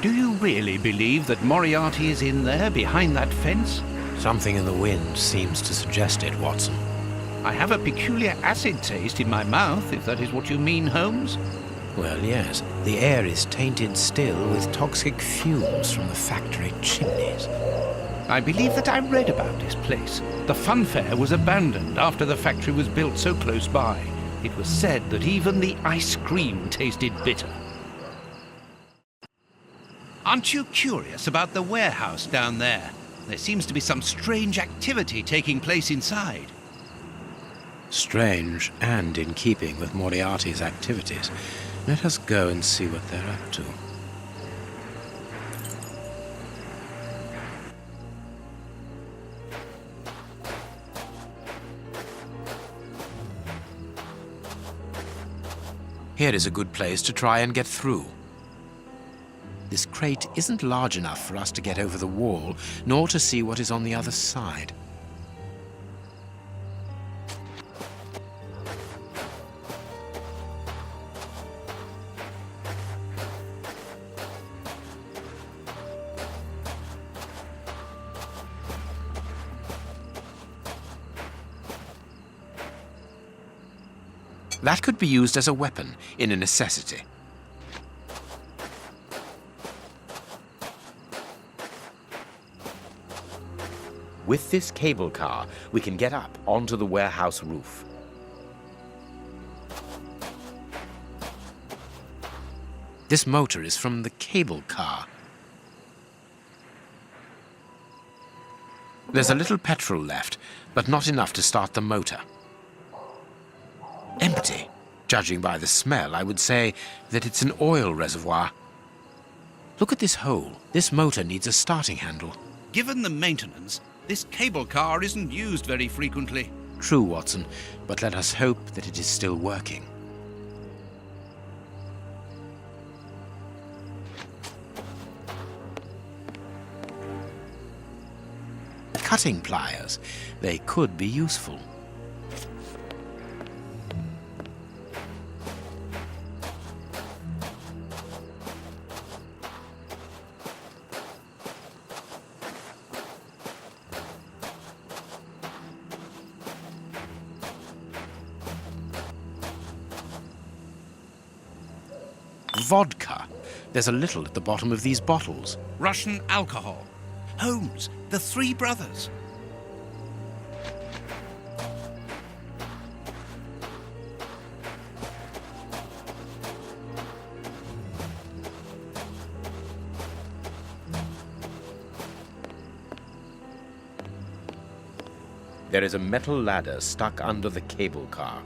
Do you really believe that Moriarty is in there, behind that fence? Something in the wind seems to suggest it, Watson. I have a peculiar acid taste in my mouth, if that is what you mean, Holmes. Well, yes. The air is tainted still with toxic fumes from the factory chimneys. I believe that I read about this place. The funfair was abandoned after the factory was built so close by. It was said that even the ice cream tasted bitter. Aren't you curious about the warehouse down there? There seems to be some strange activity taking place inside. Strange and in keeping with Moriarty's activities. Let us go and see what they're up to. Here is a good place to try and get through. This crate isn't large enough for us to get over the wall, nor to see what is on the other side. That could be used as a weapon in a necessity. With this cable car, we can get up onto the warehouse roof. This motor is from the cable car. There's a little petrol left, but not enough to start the motor. Empty. Judging by the smell, I would say that it's an oil reservoir. Look at this hole. This motor needs a starting handle. Given the maintenance, this cable car isn't used very frequently. True, Watson, but let us hope that it is still working. Cutting pliers. They could be useful. Vodka. There's a little at the bottom of these bottles. Russian alcohol. Holmes, the three brothers. There is a metal ladder stuck under the cable car.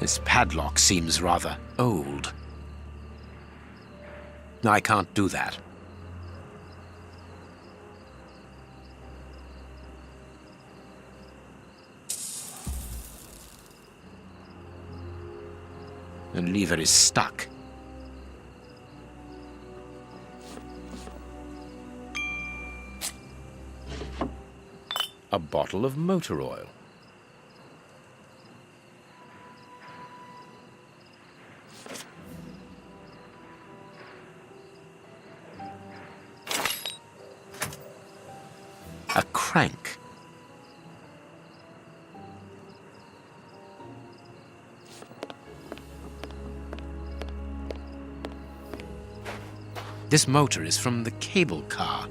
This padlock seems rather old. I can't do that. The lever is stuck. A bottle of motor oil. A crank. This motor is from the cable car.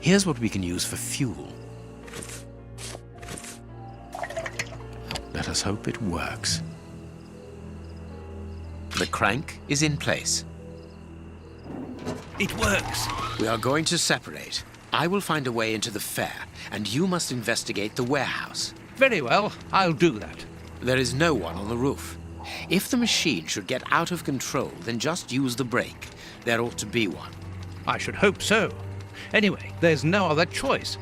Here's what we can use for fuel. Let us hope it works. The crank is in place. It works. We are going to separate. I will find a way into the fair, and you must investigate the warehouse. Very well, I'll do that. There is no one on the roof. If the machine should get out of control, then just use the brake. There ought to be one. I should hope so. Anyway, there's no other choice.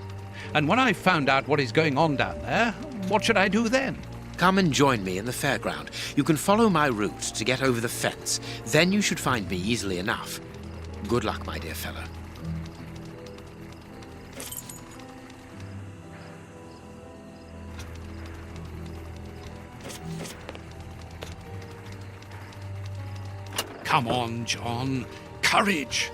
And when I've found out what is going on down there, what should I do then? Come and join me in the fairground. You can follow my route to get over the fence. Then you should find me easily enough. Good luck, my dear fellow. Come on, John. Courage!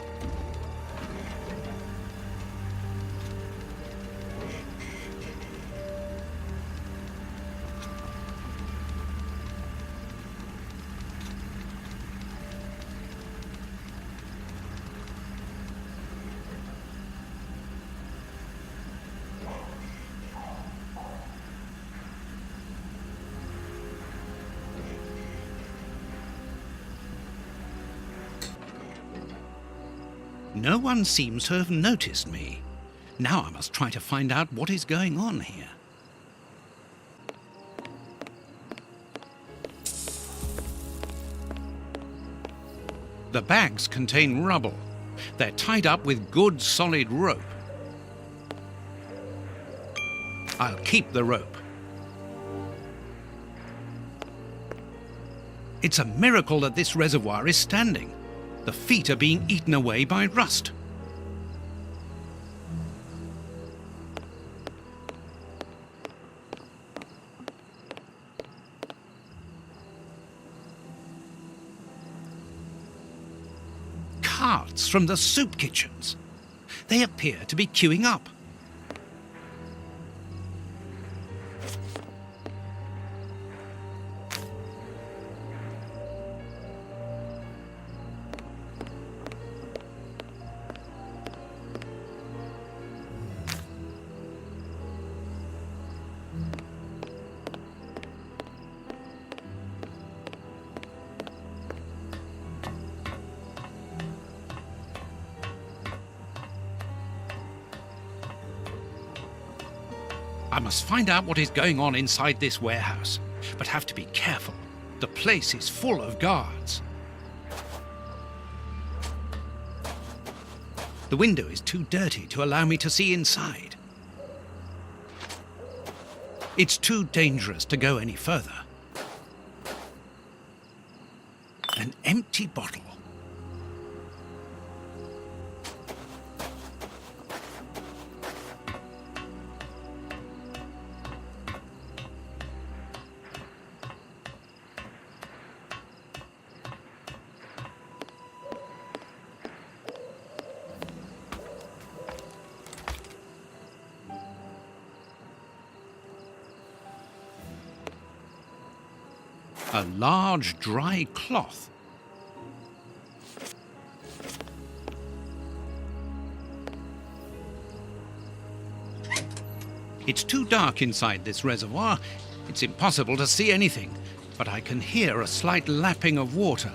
No one seems to have noticed me. Now I must try to find out what is going on here. The bags contain rubble. They're tied up with good solid rope. I'll keep the rope. It's a miracle that this reservoir is standing. The feet are being eaten away by rust. Carts from the soup kitchens. They appear to be queuing up. I must find out what is going on inside this warehouse, but have to be careful. The place is full of guards. The window is too dirty to allow me to see inside. It's too dangerous to go any further. An empty bottle. A large dry cloth. It's too dark inside this reservoir. It's impossible to see anything, but I can hear a slight lapping of water.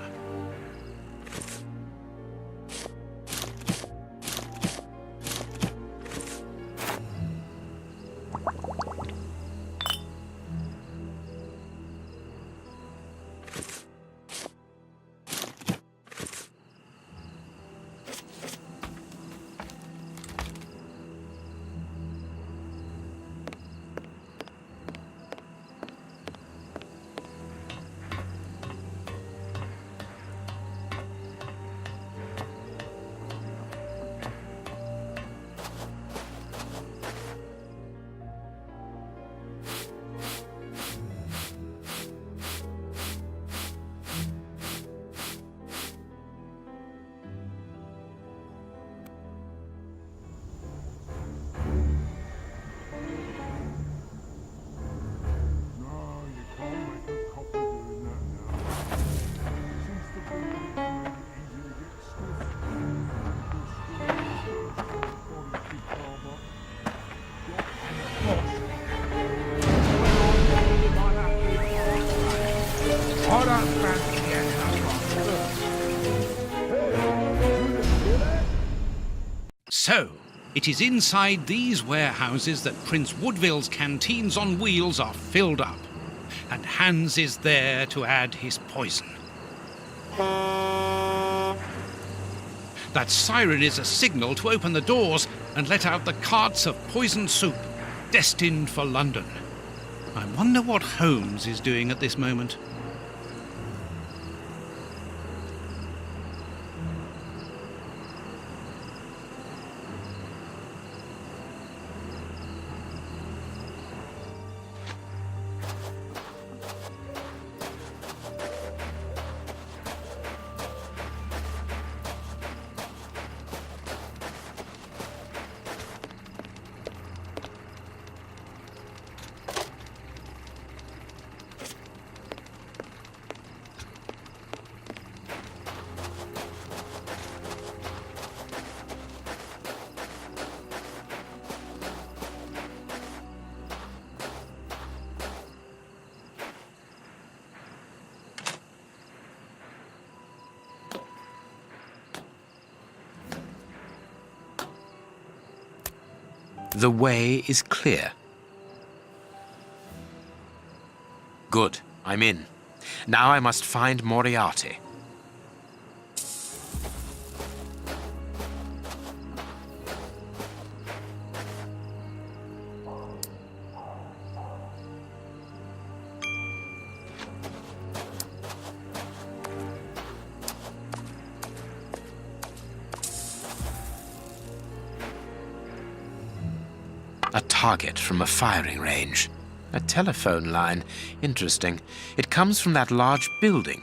So, it is inside these warehouses that Prince Woodville's canteens on wheels are filled up, and Hans is there to add his poison. That siren is a signal to open the doors and let out the carts of poisoned soup, destined for London. I wonder what Holmes is doing at this moment. The way is clear. Good, I'm in. Now I must find Moriarty. A target from a firing range. A telephone line. Interesting. It comes from that large building.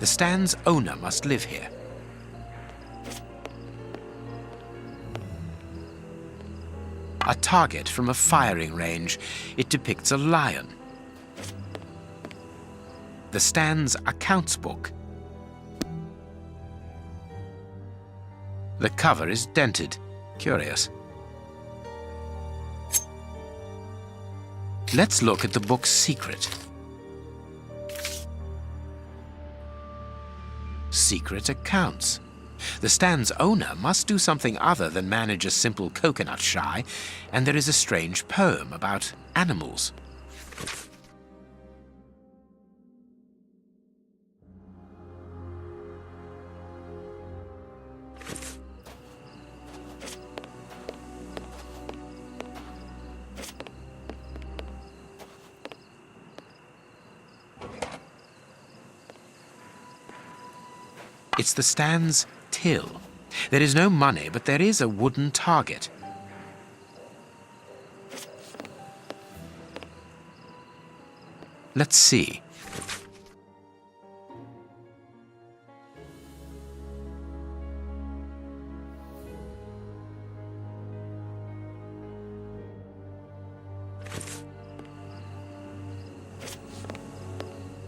The stand's owner must live here. A target from a firing range. It depicts a lion. The stand's accounts book. The cover is dented. Curious. Let's look at the book's secret. Secret accounts. The stand's owner must do something other than manage a simple coconut shy, and there is a strange poem about animals. It's the stand's till. There is no money, but there is a wooden target. Let's see.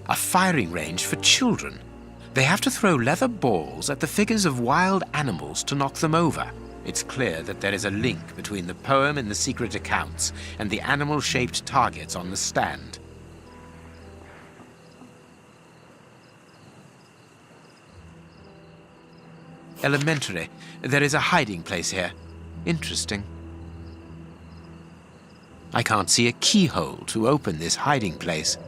A firing range for children. They have to throw leather balls at the figures of wild animals to knock them over. It's clear that there is a link between the poem in the secret accounts and the animal-shaped targets on the stand. Elementary. There is a hiding place here. Interesting. I can't see a keyhole to open this hiding place.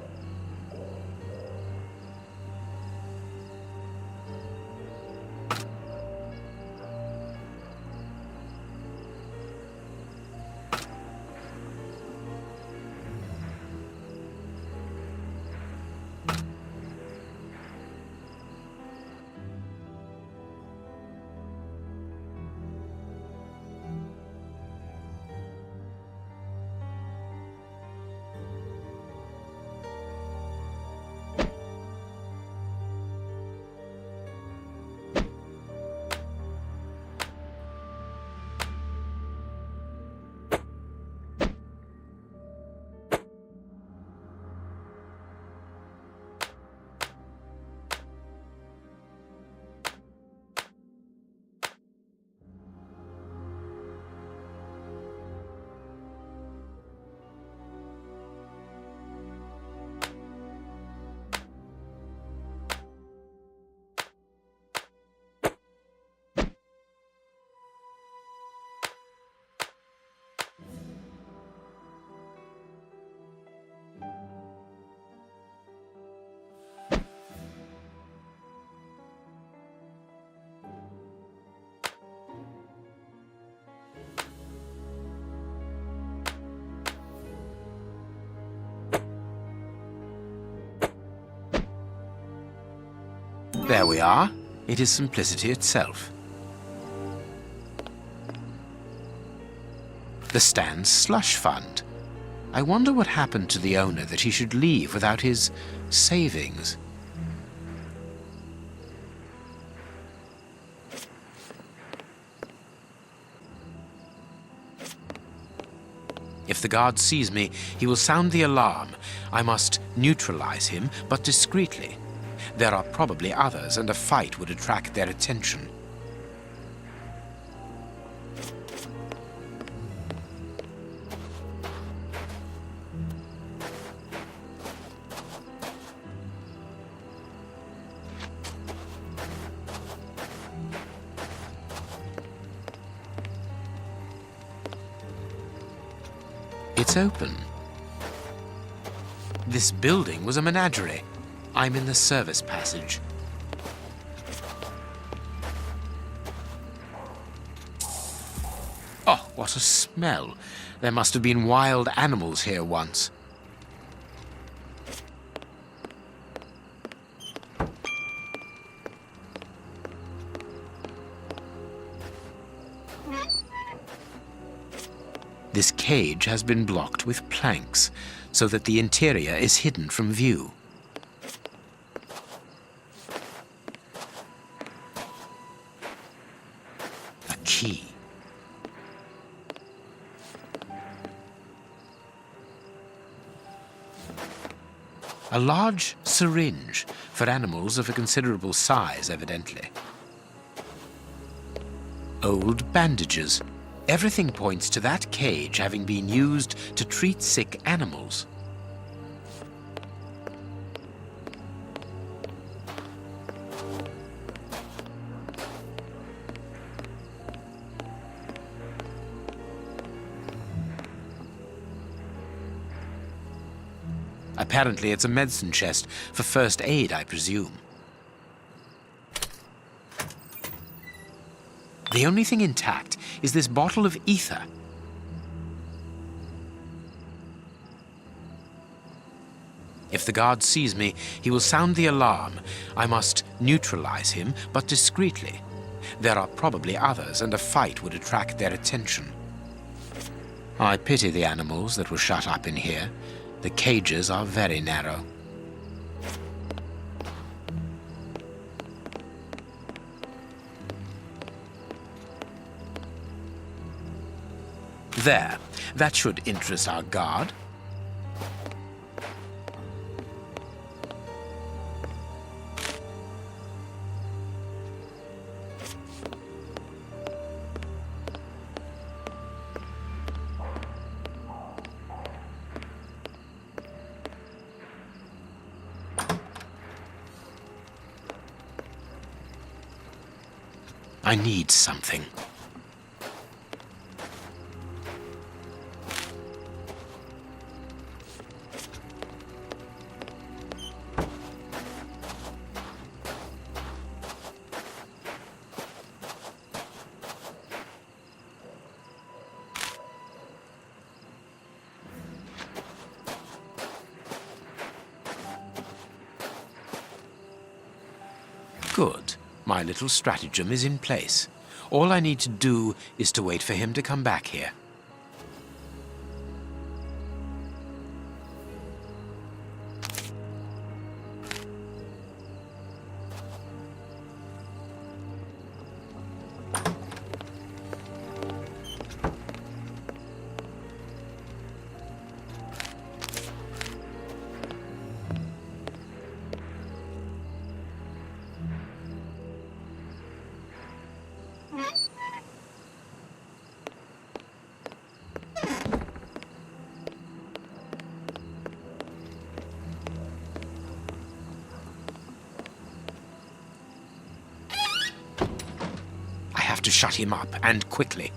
There we are. It is simplicity itself. The Stan's slush fund. I wonder what happened to the owner that he should leave without his savings. If the guard sees me, he will sound the alarm. I must neutralize him, but discreetly. There are probably others, and a fight would attract their attention. It's open. This building was a menagerie. I'm in the service passage. Oh, what a smell. There must have been wild animals here once. This cage has been blocked with planks, so that the interior is hidden from view. A key. A large syringe for animals of a considerable size, evidently. Old bandages. Everything points to that cage having been used to treat sick animals. Apparently, it's a medicine chest for first aid, I presume. The only thing intact is this bottle of ether. If the guard sees me, he will sound the alarm. I must neutralize him, but discreetly. There are probably others, and a fight would attract their attention. I pity the animals that were shut up in here. The cages are very narrow. There. That should interest our guard. I need something. Good. My little stratagem is in place. All I need to do is to wait for him to come back here. To shut him up, and quickly.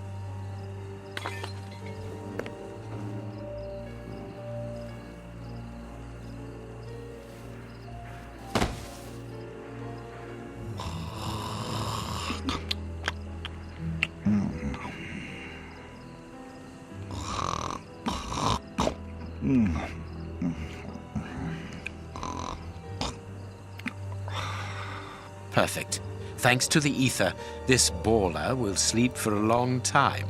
Perfect. Thanks to the ether, this baller will sleep for a long time.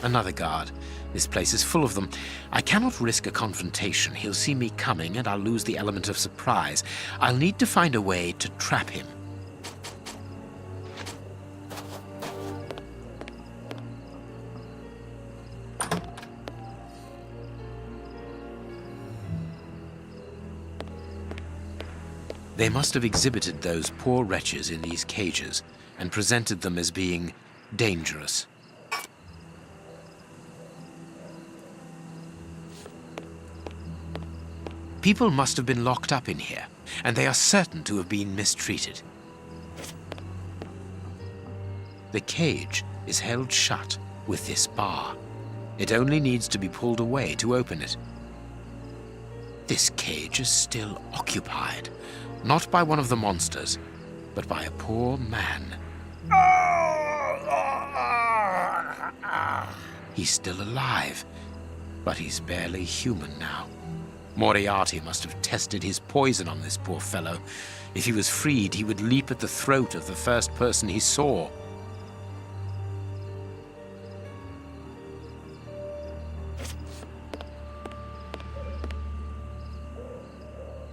Another guard. This place is full of them. I cannot risk a confrontation. He'll see me coming and I'll lose the element of surprise. I'll need to find a way to trap him. They must have exhibited those poor wretches in these cages and presented them as being dangerous. People must have been locked up in here, and they are certain to have been mistreated. The cage is held shut with this bar. It only needs to be pulled away to open it. This cage is still occupied, not by one of the monsters, but by a poor man. He's still alive, but he's barely human now. Moriarty must have tested his poison on this poor fellow. If he was freed, he would leap at the throat of the first person he saw.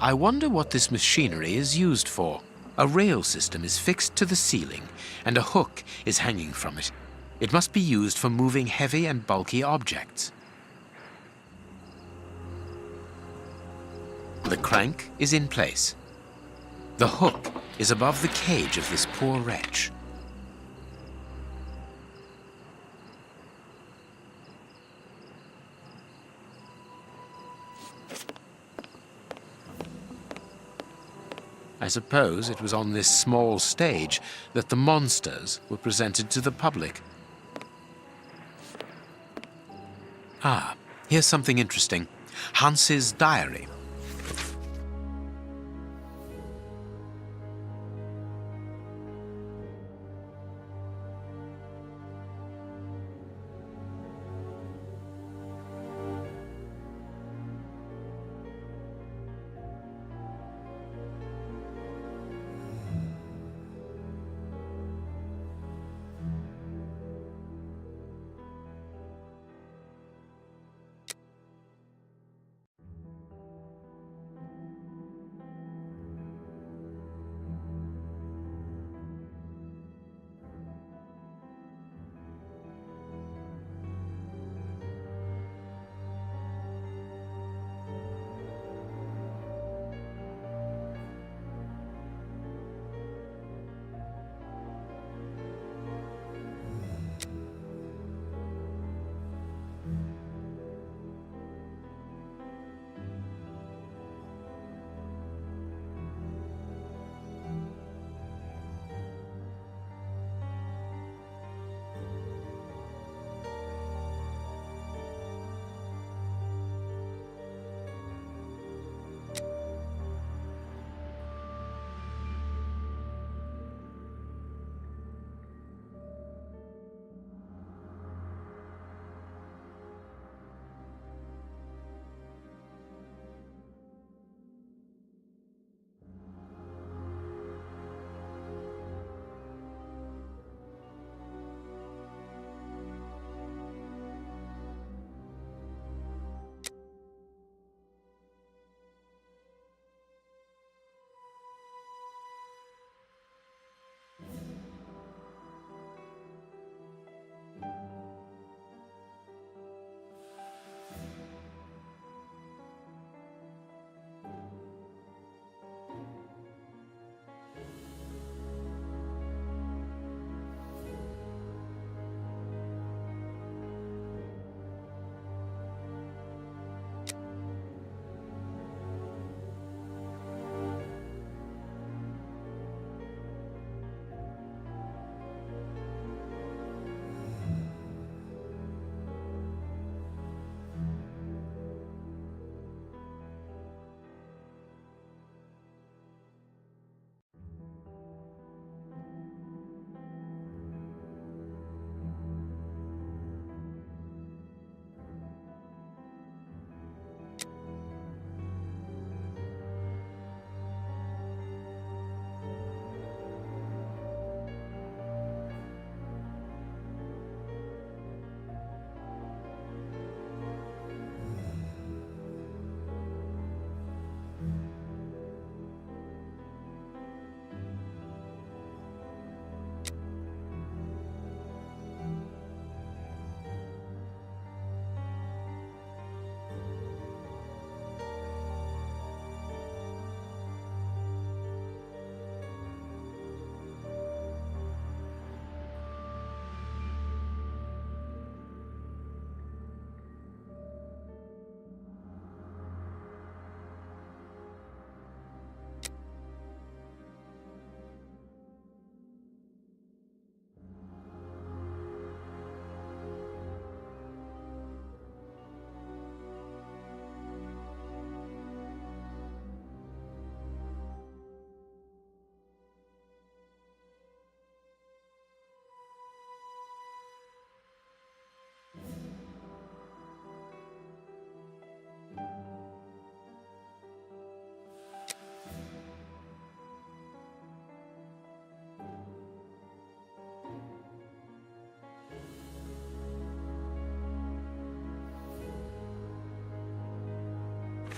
I wonder what this machinery is used for. A rail system is fixed to the ceiling, and a hook is hanging from it. It must be used for moving heavy and bulky objects. The crank is in place. The hook is above the cage of this poor wretch. I suppose it was on this small stage that the monsters were presented to the public. Ah, here's something interesting. Hans's diary.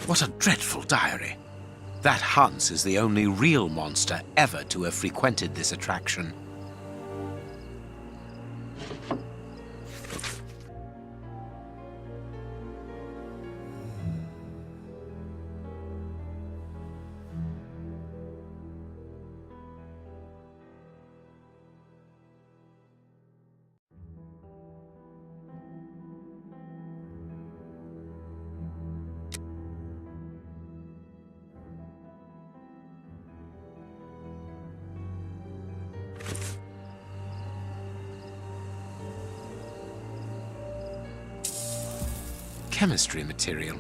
What a dreadful diary. That Hans is the only real monster ever to have frequented this attraction. Chemistry material.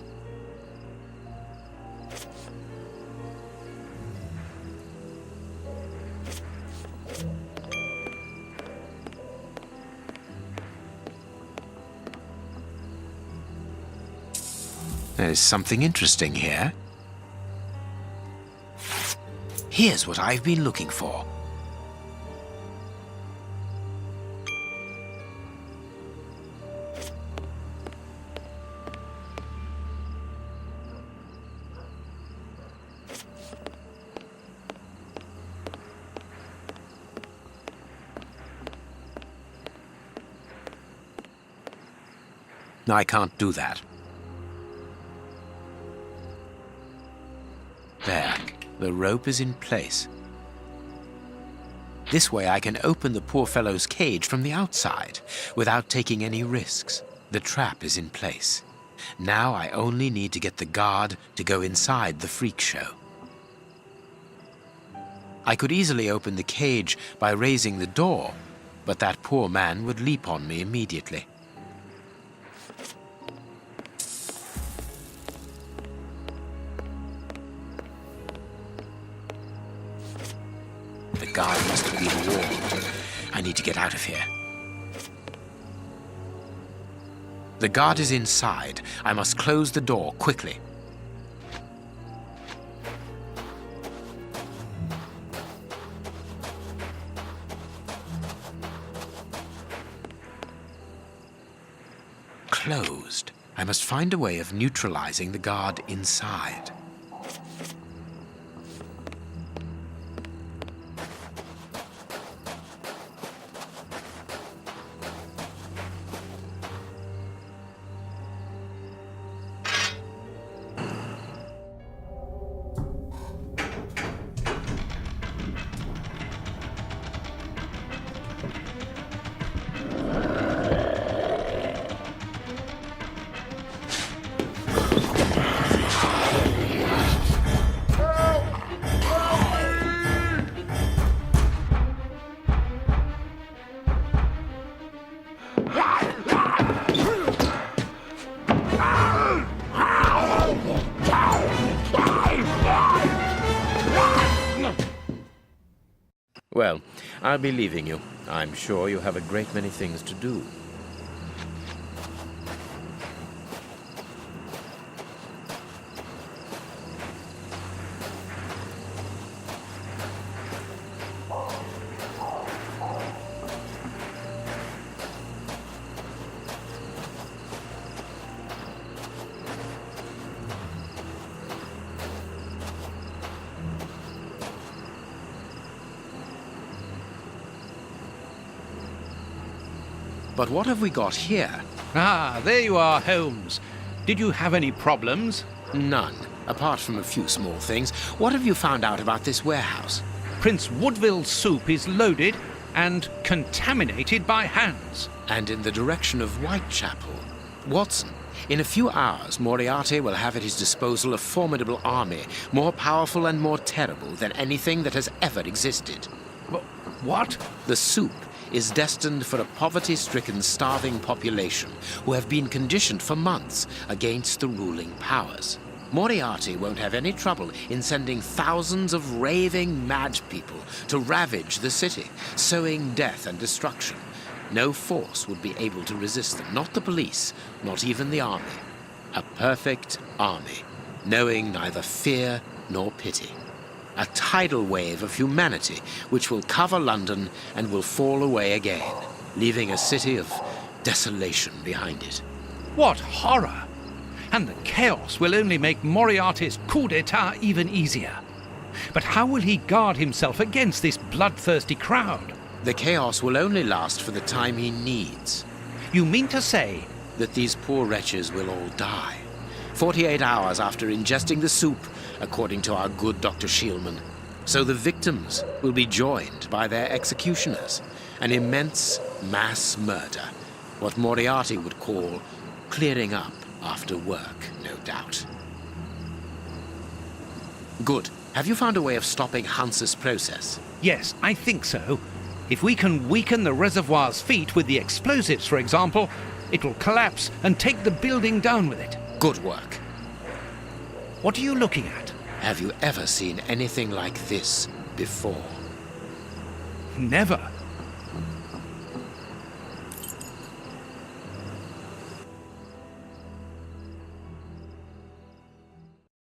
There's something interesting here. Here's what I've been looking for. I can't do that. There, the rope is in place. This way I can open the poor fellow's cage from the outside without taking any risks. The trap is in place. Now I only need to get the guard to go inside the freak show. I could easily open the cage by raising the door, but that poor man would leap on me immediately. The guard must have been warned. I need to get out of here. The guard is inside. I must close the door quickly. Closed. I must find a way of neutralizing the guard inside. Well, I'll be leaving you. I'm sure you have a great many things to do. But what have we got here? Ah, there you are, Holmes. Did you have any problems? None, apart from a few small things. What have you found out about this warehouse? Prince Woodville's soup is loaded and contaminated by hands. And in the direction of Whitechapel. Watson, in a few hours, Moriarty will have at his disposal a formidable army, more powerful and more terrible than anything that has ever existed. What? The soup is destined for a poverty-stricken, starving population who have been conditioned for months against the ruling powers. Moriarty won't have any trouble in sending thousands of raving mad people to ravage the city, sowing death and destruction. No force would be able to resist them, not the police, not even the army. A perfect army, knowing neither fear nor pity. A tidal wave of humanity which will cover London and will fall away again, leaving a city of desolation behind it. What horror! And the chaos will only make Moriarty's coup d'etat even easier. But how will he guard himself against this bloodthirsty crowd? The chaos will only last for the time he needs. You mean to say... That these poor wretches will all die. 48 hours after ingesting the soup, according to our good Dr. Shielman. So the victims will be joined by their executioners. An immense mass murder. What Moriarty would call clearing up after work, no doubt. Good. Have you found a way of stopping Hans's process? Yes, I think so. If we can weaken the reservoir's feet with the explosives, for example, it will collapse and take the building down with it. Good work. What are you looking at? Have you ever seen anything like this before? Never.